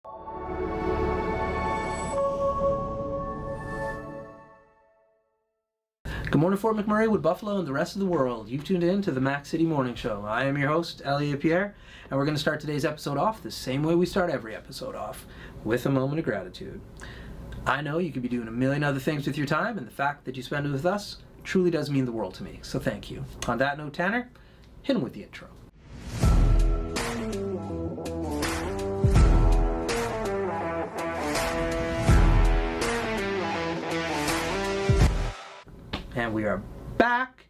Good morning, Fort McMurray, with Buffalo and the rest of the world. You've tuned in to the Mac City Morning Show. I am your host, Elliot Pierre, and we're going to start today's episode off the same way we start every episode off, with a moment of gratitude. I know you could be doing a million other things with your time, and the fact that you spend it with us truly does mean the world to me, so thank you. On that note, Tanner, hit him with the intro. And we are back.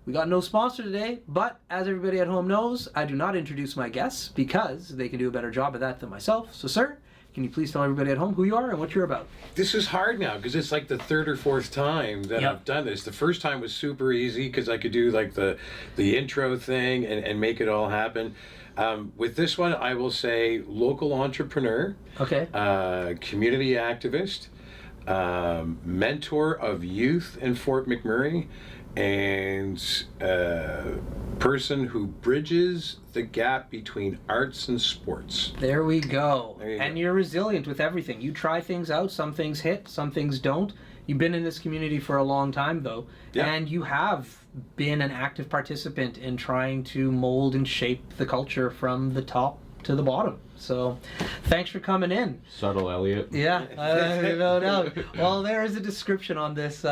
We got no sponsor today, but as everybody at home knows, I do not introduce my guests because they can do a better job of that than myself. So, sir, can you please tell everybody at home who you are and what you're about? This is hard now because it's like the third or fourth time that I've done this. The first time was super easy because I could do like the intro thing and make it all happen. With this one, I will say local entrepreneur, community activist, mentor of youth in Fort McMurray, and person who bridges the gap between arts and sports. There we go. You're resilient with everything. You try things out, some things hit, some things don't. You've been in this community for a long time though, and you have been an active participant in trying to mold and shape the culture from the top to the bottom. So thanks for coming in. Subtle, Elliot. Yeah, no doubt. Well, there is a description on this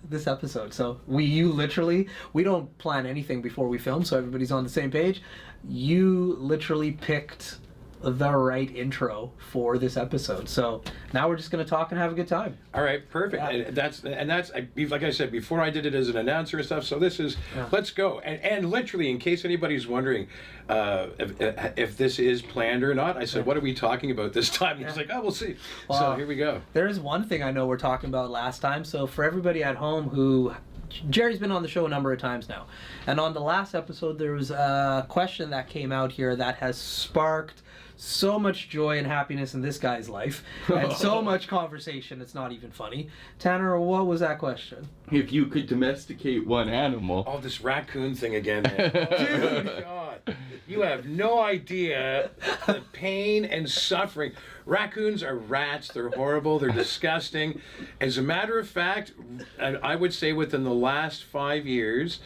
this episode. So we don't plan anything before we film, so everybody's on the same page. You literally picked the right intro for this episode. So now we're just going to talk and have a good time. All right, perfect. Yeah. And that's like I said before, I did it as an announcer and stuff. So this is let's go. And literally, in case anybody's wondering if this is planned or not, I said, what are we talking about this time? And he's like, oh, we'll see. Well, so here we go. There is one thing I know we're talking about last time. So for everybody at home who Jerry's been on the show a number of times now, and on the last episode there was a question that came out here that has sparked so much joy and happiness in this guy's life, and so much conversation, it's not even funny. Tanner, what was that question? If you could domesticate one animal. Oh, this raccoon thing again, man. Dude, God, you have no idea the pain and suffering. Raccoons are rats. They're horrible. They're disgusting. As a matter of fact, I would say within the last 5 years,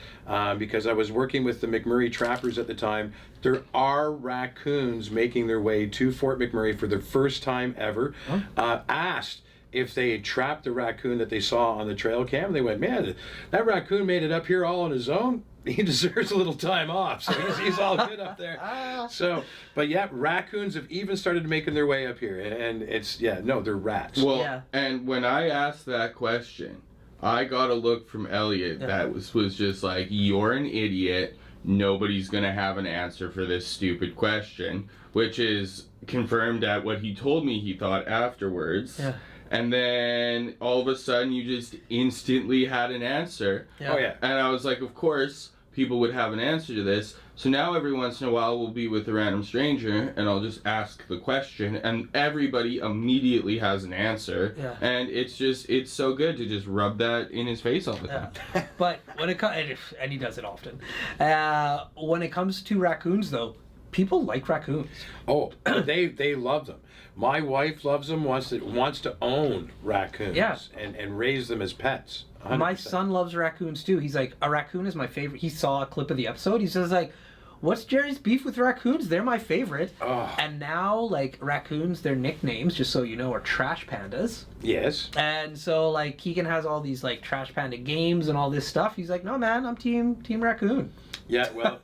because I was working with the McMurray trappers at the time, there are raccoons making their way to Fort McMurray for the first time ever. Asked if they had trapped the raccoon that they saw on the trail cam. They went, man, that raccoon made it up here all on his own. He deserves a little time off, so he's all good up there. So, but yeah, raccoons have even started making their way up here, and it's they're rats. Well, and when I asked that question, I got a look from Elliot that was just like, you're an idiot. Nobody's gonna have an answer for this stupid question, which is confirmed at what he told me he thought afterwards. Yeah. And then all of a sudden you just instantly had an answer. Yeah. Oh yeah. And I was like, of course people would have an answer to this. So now every once in a while we'll be with a random stranger and I'll just ask the question and everybody immediately has an answer. Yeah. And it's so good to just rub that in his face all the time. But when it comes, and he does it often, when it comes to raccoons though, people like raccoons. Oh, they love them. My wife loves them, wants to own raccoons and raise them as pets. 100%. My son loves raccoons too. He's like, a raccoon is my favorite. He saw a clip of the episode. He says like, what's Jerry's beef with raccoons? They're my favorite. Oh. And now, like, raccoons, their nicknames, just so you know, are trash pandas. Yes. And so, like, Keegan has all these, like, trash panda games and all this stuff. He's like, no, man, I'm team raccoon. Yeah, well,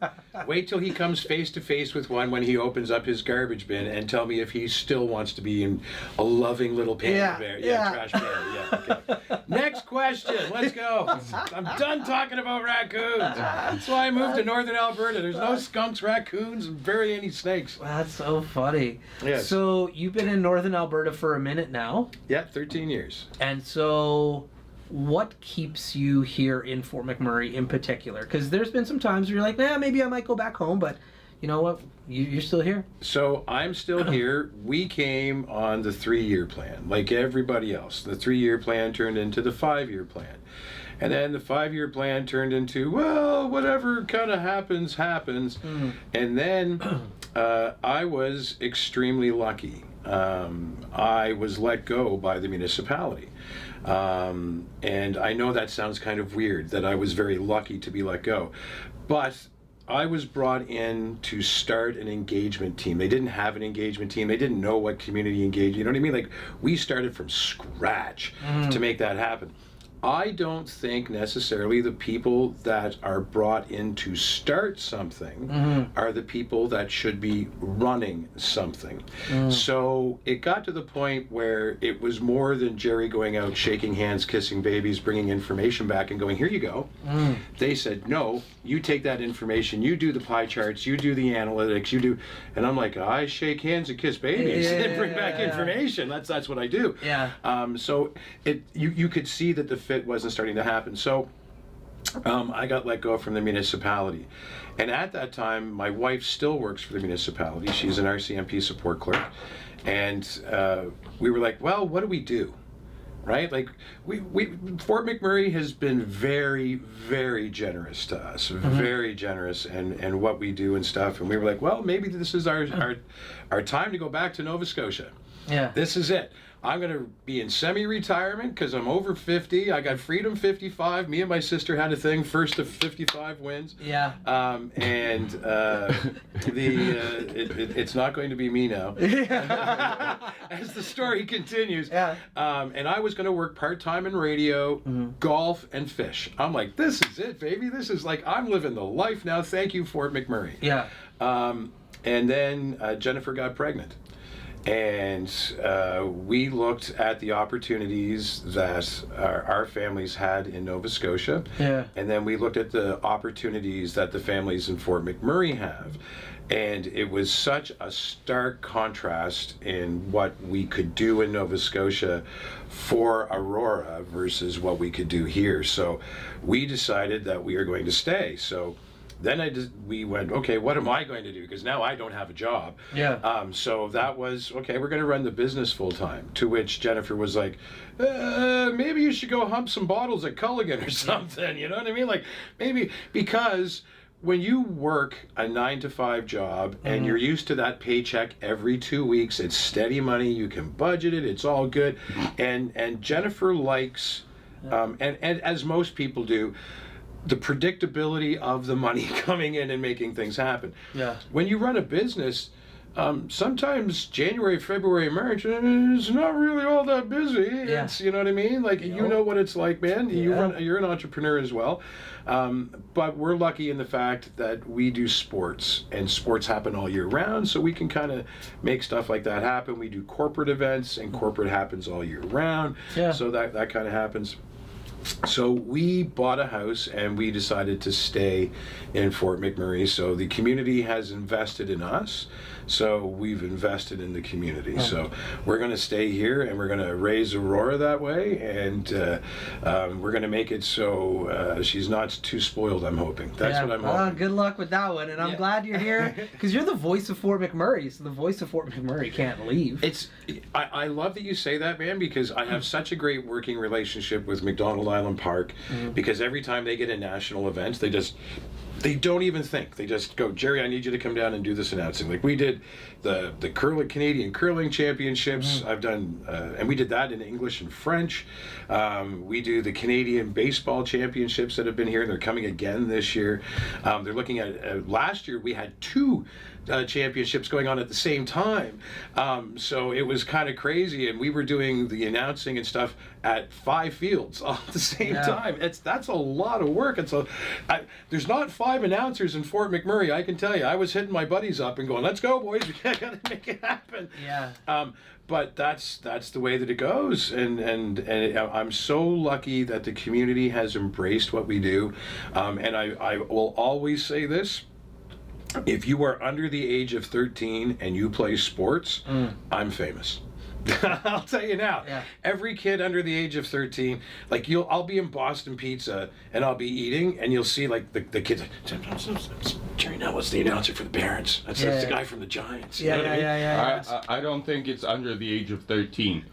wait till he comes face to face with one when he opens up his garbage bin and tell me if he still wants to be in a loving little panda bear. Yeah, trash panda. Yeah, okay. Next question. Let's go. I'm done talking about raccoons. That's why I moved to northern Alberta. There's no skunks, raccoons, and barely any snakes. That's so funny. Yes. So you've been in northern Alberta for a minute now. Yeah, 13 years. And so what keeps you here in Fort McMurray in particular? Because there's been some times where you're like, maybe I might go back home, but you know what? You're still here. So I'm still here. We came on the 3-year plan, like everybody else. The 3-year plan turned into the 5-year plan. And then the 5-year plan turned into, well, whatever kind of happens. And then I was extremely lucky. I was let go by the municipality. And I know that sounds kind of weird, that I was very lucky to be let go. But I was brought in to start an engagement team. They didn't have an engagement team. They didn't know what community engagement, you know what I mean? Like, we started from scratch to make that happen. I don't think necessarily the people that are brought in to start something are the people that should be running something. So it got to the point where it was more than Jerry going out, shaking hands, kissing babies, bringing information back and going, here you go. They said, no, you take that information, you do the pie charts, you do the analytics, you do, and I'm like, I shake hands and kiss babies and bring back information. That's what I do. So you could see that the fit wasn't starting to happen. So I got let go from the municipality. And at that time, my wife still works for the municipality. She's an RCMP support clerk. And we were like, well, what do we do? Right? Like, we Fort McMurray has been very, very generous to us, very generous in what we do and stuff. And we were like, well, maybe this is our time to go back to Nova Scotia. This is it. I'm going to be in semi-retirement because I'm over 50. I got Freedom 55. Me and my sister had a thing, first to 55 wins. It's not going to be me now. As the story continues. And I was going to work part-time in radio, golf, and fish. I'm like, this is it, baby. This is like, I'm living the life now. Thank you, Fort McMurray. And then Jennifer got pregnant. And we looked at the opportunities that our families had in Nova Scotia. And then we looked at the opportunities that the families in Fort McMurray have. And it was such a stark contrast in what we could do in Nova Scotia for Aurora versus what we could do here. So we decided that we are going to stay. So then we went, okay, what am I going to do? Because now I don't have a job. So that was, okay, we're going to run the business full time. To which Jennifer was like, maybe you should go hump some bottles at Culligan or something. You know what I mean? Like, maybe, because when you work a 9-to-5 job and you're used to that paycheck every 2 weeks, it's steady money, you can budget it, it's all good. And Jennifer likes, and as most people do, the predictability of the money coming in and making things happen. When you run a business, sometimes January, February, March, it's not really all that busy. It's, you know what I mean? Like, you know what it's like, man. You're an entrepreneur as well. But we're lucky in the fact that we do sports, and sports happen all year round, so we can kind of make stuff like that happen. We do corporate events, and corporate happens all year round. So that kind of happens. So we bought a house and we decided to stay in Fort McMurray. So the community has invested in us. So we've invested in the community. So we're going to stay here and we're going to raise Aurora that way. And we're going to make it so she's not too spoiled, I'm hoping. That's what I'm hoping. Good luck with that one. And I'm glad you're here because you're the voice of Fort McMurray. So the voice of Fort McMurray can't leave. I love that you say that, man, because I have such a great working relationship with McDonald Island Park, because every time they get a national event, they don't even think. They just go, Jerry, I need you to come down and do this announcing. Like, we did the Canadian Curling Championships. I've done, and we did that in English and French. We do the Canadian Baseball Championships that have been here. They're coming again this year. They're looking at, last year we had 2 championships going on at the same time. So it was kind of crazy, and we were doing the announcing and stuff at 5 fields all at the same time. That's a lot of work. And so there's not 5 announcers in Fort McMurray, I can tell you. I was hitting my buddies up and going, let's go, boys, we gotta make it happen. But that's the way that it goes, and I'm so lucky that the community has embraced what we do. And I will always say this: if you are under the age of 13 and you play sports, I'm famous. I'll tell you now. Every kid under the age of 13, like, I'll be in Boston Pizza and I'll be eating, and you'll see like the kids like, Jerry Neville's the announcer for the Barons. That's the guy from the Giants. You know what I mean? I don't think it's under the age of 13.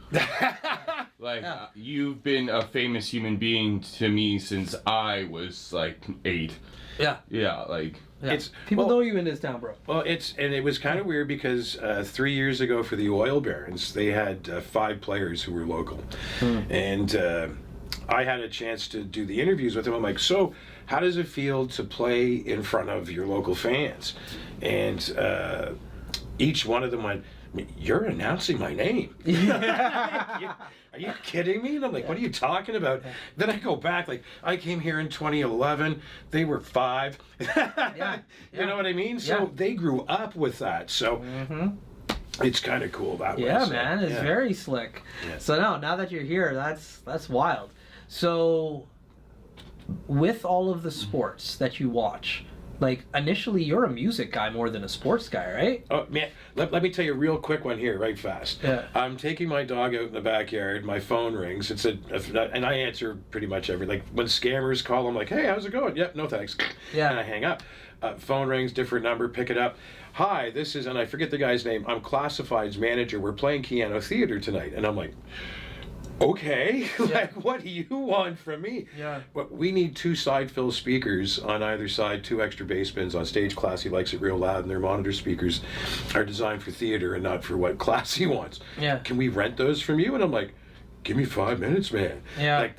Like, you've been a famous human being to me since I was, like, 8. Yeah. Yeah, like... Yeah. People know you in this town, bro. Well, it was kind of weird because 3 years ago for the Oil Barons, they had 5 players who were local. And I had a chance to do the interviews with them. I'm like, so how does it feel to play in front of your local fans? And each one of them went, you're announcing my name. Are you kidding me? And I'm like, what are you talking about? Then I go back, like, I came here in 2011. They were 5. You know what I mean? So they grew up with that. So it's kind of cool that way. Yeah, so, man. It's very slick. Yeah. So now that you're here, that's wild. So with all of the sports that you watch, like, initially you're a music guy more than a sports guy, right? Oh, man, let me tell you a real quick one here, right fast. Yeah. I'm taking my dog out in the backyard, my phone rings, and I answer pretty much like, when scammers call, I'm like, hey, how's it going? Yep, no thanks. Yeah. And I hang up. Phone rings, different number, pick it up. Hi, this is, and I forget the guy's name, I'm Classified's manager, we're playing Keanu Theater tonight. And I'm like, okay, like, what do you want from me? Yeah. Well, we need 2 side fill speakers on either side, 2 extra bass bins on stage. Classy likes it real loud, and their monitor speakers are designed for theater and not for what Classy wants. Yeah. Can we rent those from you? And I'm like, give me 5 minutes, man. Yeah. Like,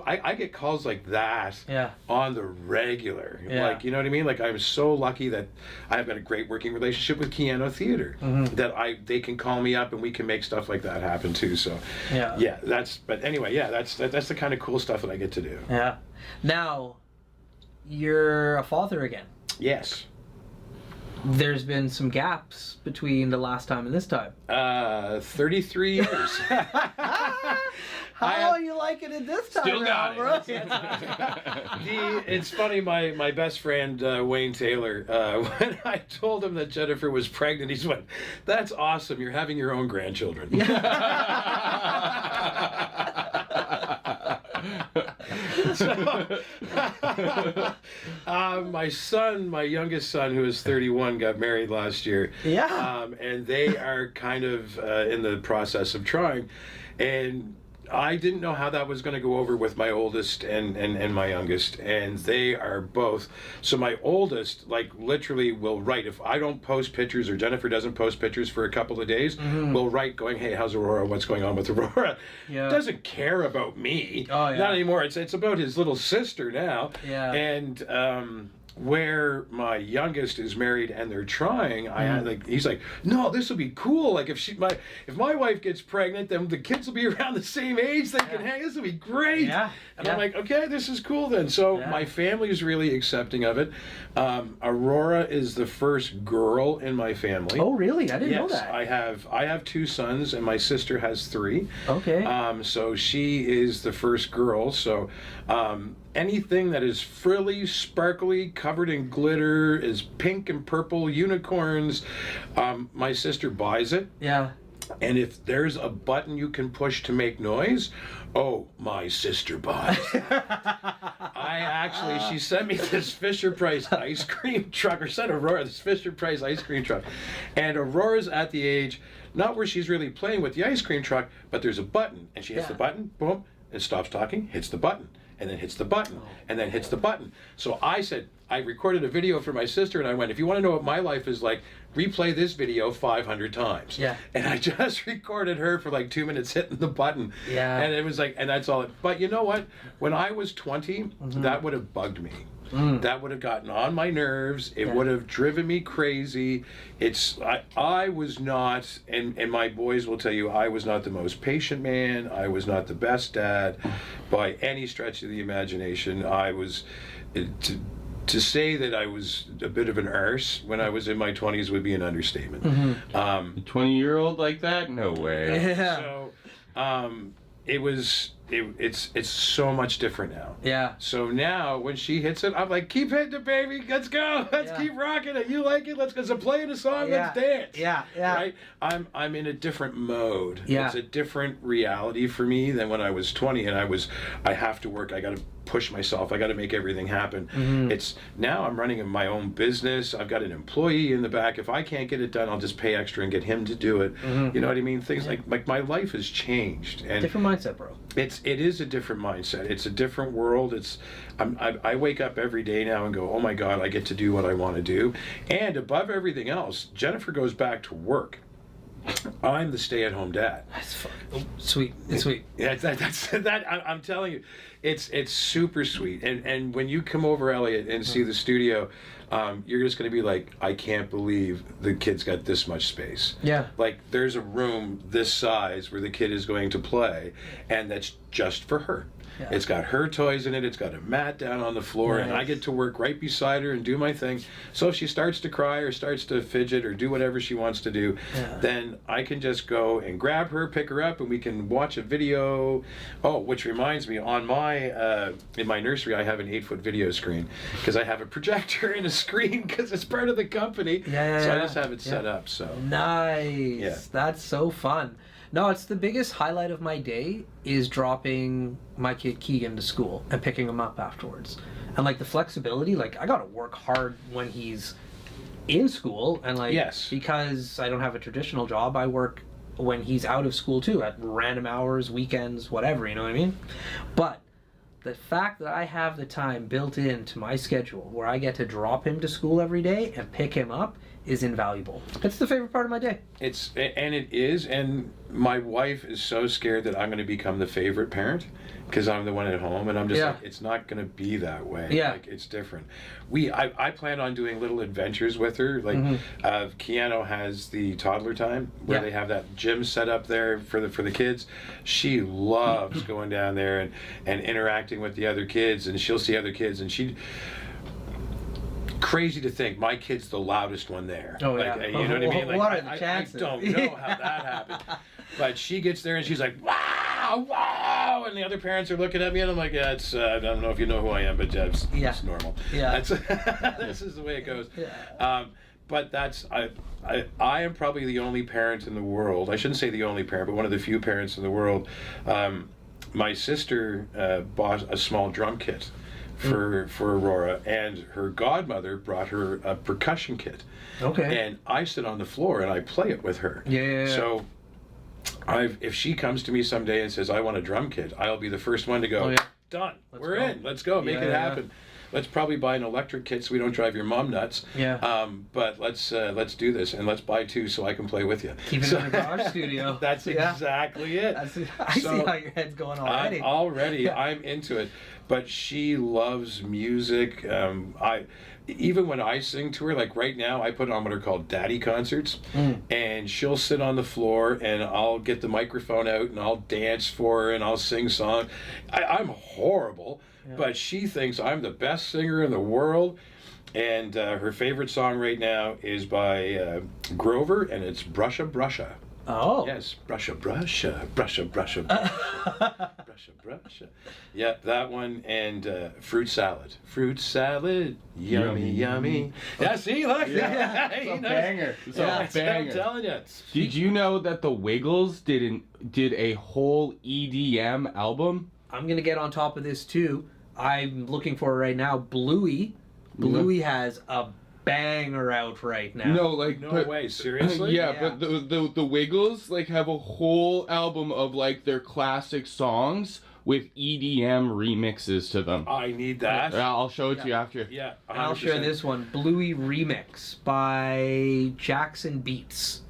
I get calls like that on the regular. Yeah. Like, you know what I mean? Like, I'm so lucky that I've got a great working relationship with Keanu Theater. That they can call me up and we can make stuff like that happen too. So but anyway, that's the kind of cool stuff that I get to do. Yeah. Now, you're a father again. Yes. There's been some gaps between the last time and this time. 33 years. How are you liking it this time? Still got bro? It's funny, my best friend Wayne Taylor, when I told him that Jennifer was pregnant, he went, that's awesome, you're having your own grandchildren. My youngest son, who is 31, got married last year. Yeah. And they are kind of in the process of trying. And I didn't know how that was going to go over with my oldest and my youngest, and they are both. So my oldest, like, literally will write, if I don't post pictures or Jennifer doesn't post pictures for a couple of days, will write going, hey, how's Aurora? What's going on with Aurora? Yeah. Doesn't care about me. Oh, yeah. Not anymore. It's about his little sister now. Yeah. And where my youngest is married and they're trying, he's like, no, this will be cool. Like, if my wife gets pregnant, then the kids will be around the same age. They can hang. This will be great. Yeah. And I'm like, okay, this is cool then. So my family is really accepting of it. Aurora is the first girl in my family. Oh, really? I didn't know Yes, that. I have 2 sons, and my sister has 3. Okay. So she is the first girl. So anything that is frilly, sparkly, covered in glitter, is pink and purple, unicorns, my sister buys it. Yeah. And if there's a button you can push to make noise, oh, my sister buys. She sent me this Fisher-Price ice cream truck, or sent Aurora this Fisher-Price ice cream truck. And Aurora's at the age, not where she's really playing with the ice cream truck, but there's a button, and she hits the button, boom, and stops talking, hits the button, and then hits the button, and then hits the button. So I said, I recorded a video for my sister, and I went, if you want to know what my life is like, replay this video 500 times. Yeah. And I just recorded her for like 2 minutes hitting the button. Yeah. And it was like, and that's all. But you know what? When I was 20, that would have bugged me. That would have gotten on my nerves. It would have driven me crazy. I was not, and my boys will tell you, I was not the most patient man. I was not the best dad by any stretch of the imagination. I was, to say that I was a bit of an arse when I was in my 20s would be an understatement. A 20-year-old like that? No way. Yeah. So it's so much different now. Yeah. So now when she hits it, I'm like, keep hitting it, baby. Let's go. Let's keep rocking it. You like it? Let's go. So playing a song. Let's dance. Yeah. Yeah. Right? I'm in a different mode. Yeah. It's a different reality for me than when I was 20 and I have to work. I got to push myself. I got to make everything happen. It's now I'm running my own business. I've got an employee in the back. If I can't get it done, I'll just pay extra and get him to do it. You know what I mean? Things like my life has changed. And different mindset, bro. it is a different mindset. It's a different world. I wake up every day now and go, oh my God, I get to do what I want to do. And above everything else, Jennifer goes back to work. I'm the stay-at-home dad. That's fucking sweet. It's sweet. Yeah, I'm telling you, it's super sweet. And when you come over, Elliot, and see the studio, you're just going to be like, I can't believe the kid's got this much space. Yeah. Like, there's a room this size where the kid is going to play, and that's just for her. Yeah. It's got her toys in it. It's got a mat down on the floor, and I get to work right beside her and do my thing. So if she starts to cry or starts to fidget or do whatever she wants to do, then I can just go and grab her, pick her up, and we can watch a video. Oh, which reminds me, on my in my nursery, I have an 8-foot video screen because I have a projector and a screen because it's part of the company. So I just have it set up. So nice. That's so fun. No, it's the biggest highlight of my day is dropping my kid Keegan to school and picking him up afterwards. And like the flexibility, like I gotta work hard when he's in school, and like because I don't have a traditional job, I work when he's out of school too, at random hours, weekends, whatever, you know what I mean? But the fact that I have the time built into my schedule where I get to drop him to school every day and pick him up is invaluable. It's the favorite part of my day. And my wife is so scared that I'm going to become the favorite parent because I'm the one at home, and I'm just like, it's not going to be that way. Like, it's different. I plan on doing little adventures with her. Like, Keanu has the toddler time where they have that gym set up there for the kids. She loves going down there and interacting with the other kids, and she'll see other kids, and crazy to think my kid's the loudest one there. Oh, like, yeah. You know what I mean? Like, what are the chances? I don't know how that happened. But she gets there and she's like, wow, wow, and the other parents are looking at me and I'm like, yeah, it's I don't know if you know who I am, but it's normal. Yeah. This is the way it goes. Yeah. But I am probably the only parent in the world. I shouldn't say the only parent, but one of the few parents in the world. My sister bought a small drum kit for Aurora, and her godmother brought her a percussion kit. Okay. And I sit on the floor and I play it with her. Yeah. So if she comes to me someday and says, I want a drum kit, I'll be the first one to go, done. We're in. Let's go. Make it happen. Let's probably buy an electric kit so we don't drive your mom nuts. Yeah. But let's do this, and let's buy 2 so I can play with you. Keep it in the garage studio. That's exactly it. I see how your head's going already. I'm into it. But she loves music. Even when I sing to her, like right now, I put on what are called daddy concerts, and she'll sit on the floor, and I'll get the microphone out, and I'll dance for her, and I'll sing songs. I'm horrible. Yeah. But she thinks I'm the best singer in the world, and her favorite song right now is by Grover, and it's Brusha Brusha. Oh. Yes, Brusha Brusha, Brusha Brusha, Brusha Brusha. Yeah, that one, and Fruit Salad. Fruit Salad, yummy, yummy. Yeah, see, look. Yeah. It's a banger. It's a banger. I'm telling you. Did you know that the Wiggles did a whole EDM album? I'm going to get on top of this too. I'm looking for it right now. Bluey has a banger out right now. No way, seriously? Yeah, but the Wiggles like have a whole album of like their classic songs with EDM remixes to them. I need that. I'll show it to you after. Yeah, 100%. I'll share this one. Bluey Remix by Jackson Beats.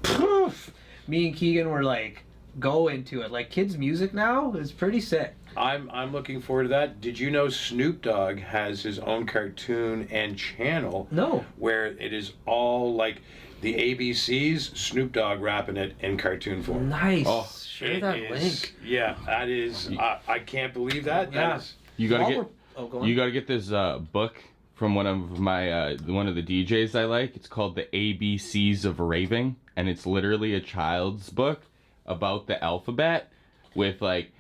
Poof. Me and Keegan were like, go into it. Like, kids' music now is pretty sick. I'm looking forward to that. Did you know Snoop Dogg has his own cartoon and channel? No. Where it is all like the ABCs, Snoop Dogg rapping it in cartoon form. Nice. Oh, share that link. Yeah, that is. I can't believe that. Yeah. You gotta get this book from one of my one of the DJs I like. It's called The ABCs of Raving, and it's literally a child's book about the alphabet with like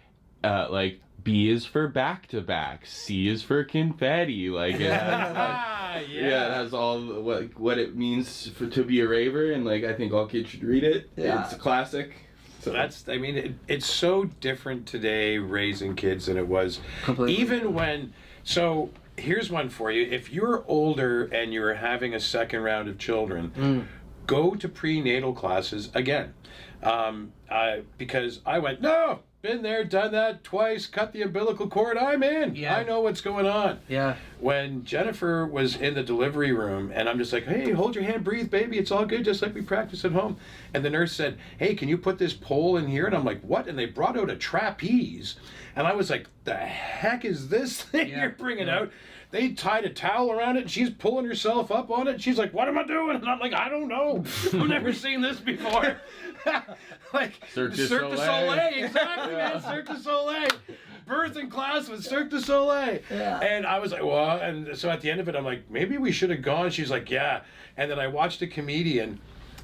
B is for back to back, C is for confetti, like it has it has all what it means to be a raver, and like I think all kids should read it. Yeah. It's a classic. That's, I mean, it's so different today raising kids than it was. Completely. Even when, so here's one for you. If you're older and you're having a second round of children, go to prenatal classes again. Because I went, no, been there, done that twice, cut the umbilical cord, I'm in. Yeah. I know what's going on. Yeah. When Jennifer was in the delivery room and I'm just like, hey, hold your hand, breathe, baby, it's all good, just like we practice at home. And the nurse said, hey, can you put this pole in here? And I'm like, what? And they brought out a trapeze. And I was like, the heck is this thing you're bringing out? They tied a towel around it and she's pulling herself up on it. She's like, what am I doing? And I'm like, I don't know. I've never seen this before. Like Cirque du Soleil. Soleil. Exactly, man. Cirque du Soleil. Birthing class with Cirque du Soleil. Yeah. And I was like, well, and so at the end of it, I'm like, maybe we should have gone. She's like, yeah. And then I watched a comedian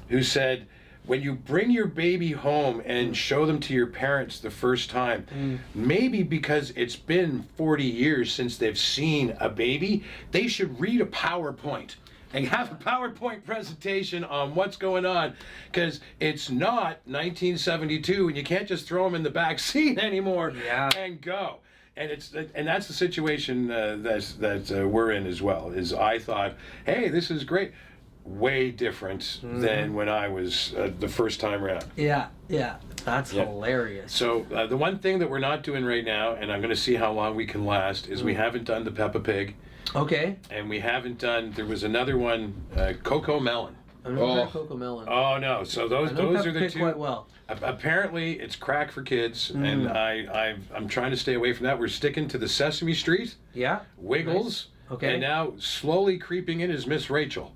who said, when you bring your baby home and show them to your parents the first time, maybe because it's been 40 years since they've seen a baby, they should read a PowerPoint and have a PowerPoint presentation on what's going on, because it's not 1972 and you can't just throw them in the back seat anymore and go. And that's the situation that we're in as well. Is I thought, hey, this is great. Way different than when I was the first time around. Yeah. That's hilarious. So the one thing that we're not doing right now, and I'm going to see how long we can last, is we haven't done the Peppa Pig. Okay. And we haven't done, there was another one, Coco Melon. I remember Coco Melon. Oh no, so those are the two. Quite well. Apparently it's crack for kids, and I'm trying to stay away from that. We're sticking to the Sesame Street, Wiggles, Okay. and now slowly creeping in is Miss Rachel.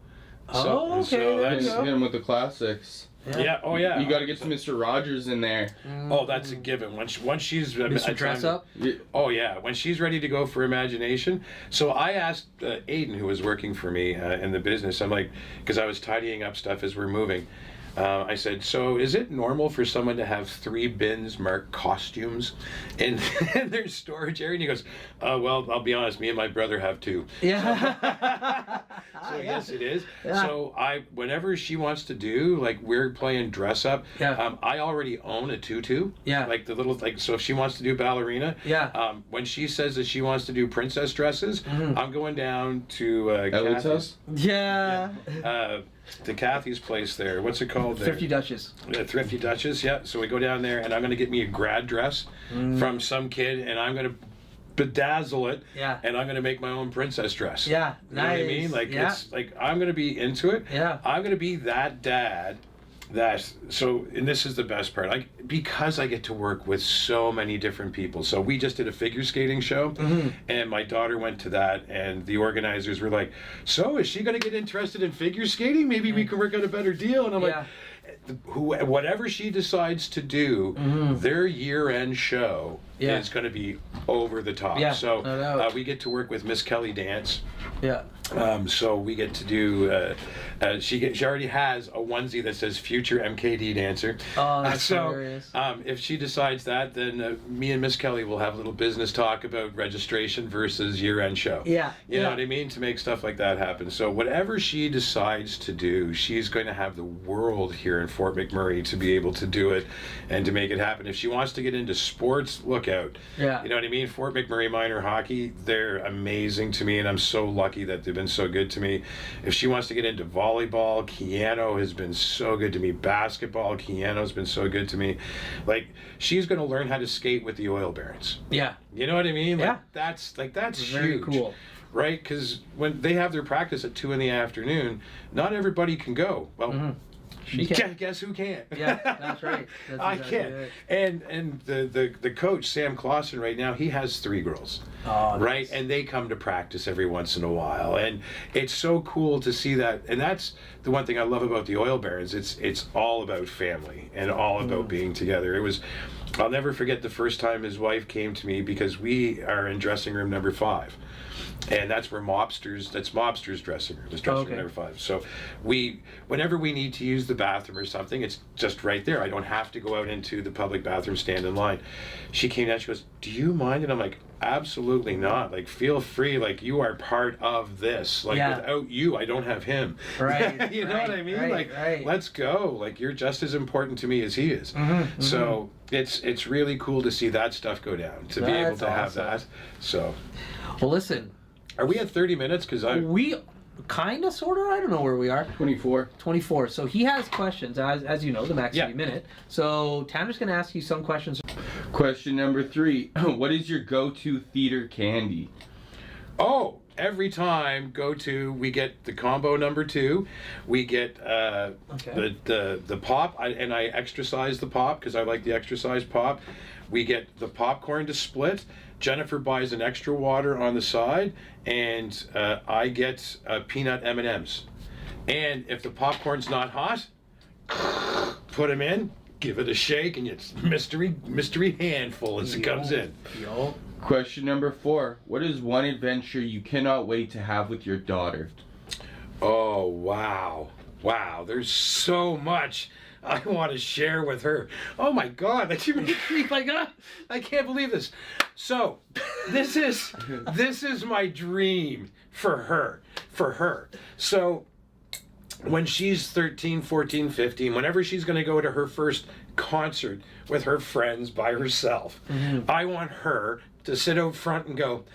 Oh, okay. So There that's, you go. Hit him with the classics. yeah, oh yeah. You got to get some Mr. Rogers in there. Oh, that's a given. Once she's Mr. Dress Up? Oh yeah, when she's ready to go for imagination. So I asked Aiden, who was working for me in the business, I'm like, because I was tidying up stuff as we're moving. I said, so is it normal for someone to have 3 bins marked costumes in their storage area? And he goes, well, I'll be honest, me and my brother have 2. Yeah. So yes, it is. Yeah. So whenever she wants to do, like we're playing dress up, I already own a tutu. Yeah. Like the little, so if she wants to do ballerina, when she says that she wants to do princess dresses, I'm going down to Elliot's house? Yeah. to Kathy's place there. What's it called there? Thrifty Duchess. Thrifty Duchess, yeah. So we go down there and I'm going to get me a grad dress from some kid and I'm going to bedazzle it and I'm going to make my own princess dress. Yeah, You know what I mean? Like, it's like, I'm going to be into it. Yeah. I'm going to be that dad and this is the best part, like, because I get to work with so many different people. So we just did a figure skating show and my daughter went to that and the organizers were like, so is she going to get interested in figure skating? Maybe we can work out a better deal. And I'm like, whatever she decides to do, their year-end show is going to be over the top. So we get to work with Miss Kelly Dance. Yeah. So we get to do. She already has a onesie that says "Future MKD Dancer." Oh, that's hilarious. If she decides that, then me and Miss Kelly will have a little business talk about registration versus year-end show. Yeah. You know what I mean? To make stuff like that happen. So whatever she decides to do, she's going to have the world here in Fort McMurray to be able to do it and to make it happen. If she wants to get into sports, look out. Yeah. You know what I mean? Fort McMurray Minor Hockey, they're amazing to me, and I'm so lucky that they've been so good to me. If she wants to get into volleyball, Keanu has been so good to me. Basketball, Keanu's been so good to me. Like, she's going to learn how to skate with the oil barons. Yeah. You know what I mean? Yeah. That's very huge. Cool. Right? Because when they have their practice at 2 p.m, not everybody can go. Well, She can. Guess who can't? Yeah, that's right. That's I exactly can't. right. And the coach, Sam Clausen, right now, he has 3 girls. Oh, right? nice. And they come to practice every once in a while. And it's so cool to see that. And that's the one thing I love about the Oil Barons. It's all about family and all about being together. I'll never forget the first time his wife came to me, because we are in dressing room number 5. And that's where Mobster's dressing room. This dressing room number 5. So whenever we need to use the bathroom or something, it's just right there. I don't have to go out into the public bathroom, stand in line. She came down, she goes, "Do you mind?" And I'm like, "Absolutely not. Like, feel free. Like, you are part of this. Like, without you, I don't have him." Right. You know what I mean? Let's go. Like, you're just as important to me as he is. So it's really cool to see that stuff go down, to be able to have that. So, well, listen. Are we at 30 minutes? Because we kind of, sort of, I don't know where we are. 24. So he has questions, as you know, the Max City Minute. So Tanner's going to ask you some questions. Question number 3. What is your go-to theater candy? Oh, every time we get the combo number 2. We get the pop, and I extra size the pop because I like the extra size pop. We get the popcorn to split. Jennifer buys an extra water on the side, and I get peanut M&Ms. And if the popcorn's not hot, put them in, give it a shake, and it's mystery handful as it comes in. Question number 4. What is one adventure you cannot wait to have with your daughter? Oh, wow. There's so much I want to share with her. Oh my God, that you make me like, I can't believe this. So, this is my dream for her. So, when she's 13, 14, 15, whenever she's going to go to her first concert with her friends by herself, I want her to sit out front and go,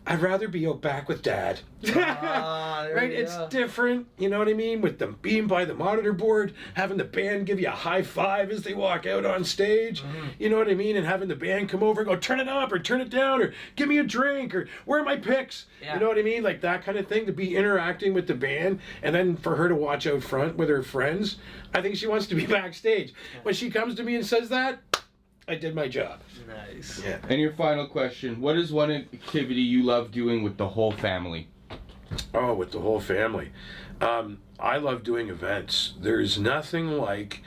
"I'd rather be out back with Dad." Right? It's different, you know what I mean? With them being by the monitor board, having the band give you a high five as they walk out on stage, you know what I mean? And having the band come over and go, "Turn it up," or "Turn it down," or "Give me a drink," or "Where are my picks?" You know what I mean? Like that kind of thing, to be interacting with the band, and then for her to watch out front with her friends. I think she wants to be backstage. When she comes to me and says that, I did my job. Nice. Yeah. And your final question, what is one activity you love doing with the whole family? Oh, with the whole family. I love doing events. There's nothing like,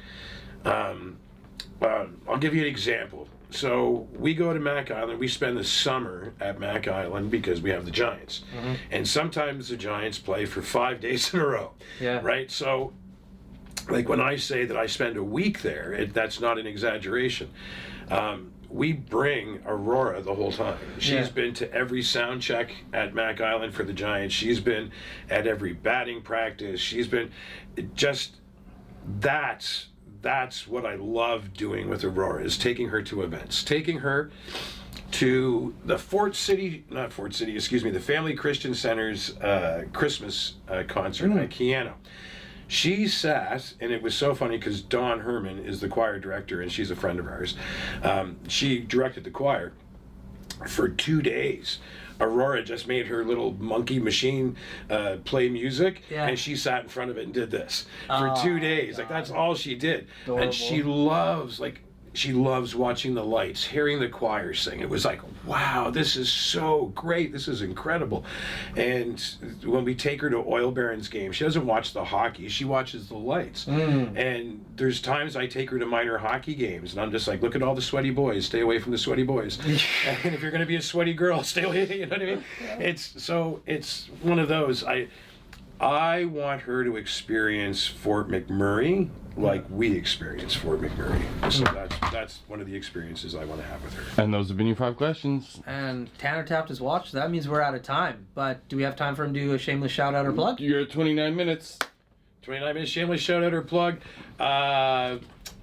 I'll give you an example. So we go to Mac Island. We spend the summer at Mac Island because we have the Giants. And sometimes the Giants play for 5 days in a row. Yeah. Right? So, like when I say that I spend a week there, that's not an exaggeration. We bring Aurora the whole time. She's been to every sound check at Mac Island for the Giants. She's been at every batting practice. She's been just, that's what I love doing with Aurora, is taking her to events, taking her to the the Family Christian Center's Christmas concert at Keano. She sat, and it was so funny because Dawn Herman is the choir director, and she's a friend of ours. She directed the choir for 2 days. Aurora just made her little monkey machine play music, and she sat in front of it and did this for 2 days. Like, that's all she did. Adorable. And she loves watching the lights, hearing the choir sing. It was like, wow, this is so great. This is incredible. And when we take her to Oil Barons games, she doesn't watch the hockey. She watches the lights. And there's times I take her to minor hockey games, and I'm just like, look at all the sweaty boys. Stay away from the sweaty boys. And if you're going to be a sweaty girl, stay away. You know what I mean? It's one of those. I want her to experience Fort McMurray like we experience Fort McMurray. So that's one of the experiences I want to have with her. And those have been your 5 questions. And Tanner tapped his watch, so that means we're out of time. But do we have time for him to do a shameless shout out or plug? You're at 29 minutes. 29 minutes shameless shout out or plug.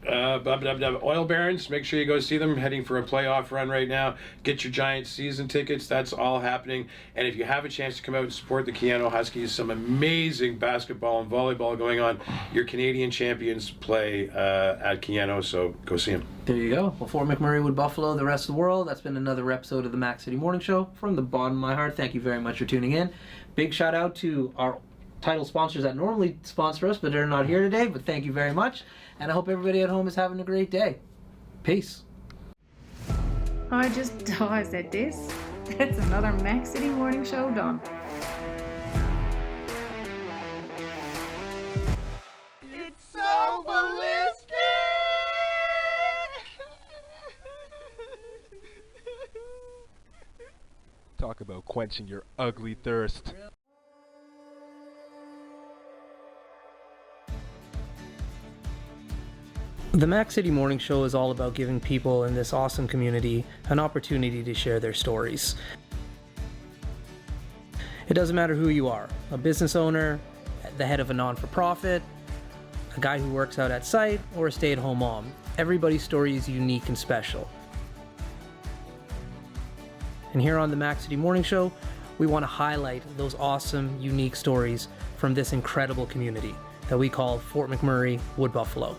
Oil Barons, make sure you go see them. Heading for a playoff run right now. Get your Giants season tickets. That's all happening. And if you have a chance to come out and support the Keano Huskies, some amazing basketball and volleyball going on. Your Canadian champions play at Keano, so go see them. There you go. Well, Fort McMurray, Wood Buffalo, the rest of the world. That's been another episode of the Mac City Morning Show. From the bottom of my heart, thank you very much for tuning in. Big shout out to our title sponsors that normally sponsor us, but they're not here today. But thank you very much. And I hope everybody at home is having a great day. Peace. I said this. That's another Mac City Morning Show done. It's so ballistic! Talk about quenching your ugly thirst. The Mac City Morning Show is all about giving people in this awesome community an opportunity to share their stories. It doesn't matter who you are, a business owner, the head of a non-for-profit, a guy who works out at site, or a stay-at-home mom. Everybody's story is unique and special. And here on the Mac City Morning Show, we want to highlight those awesome, unique stories from this incredible community that we call Fort McMurray, Wood Buffalo.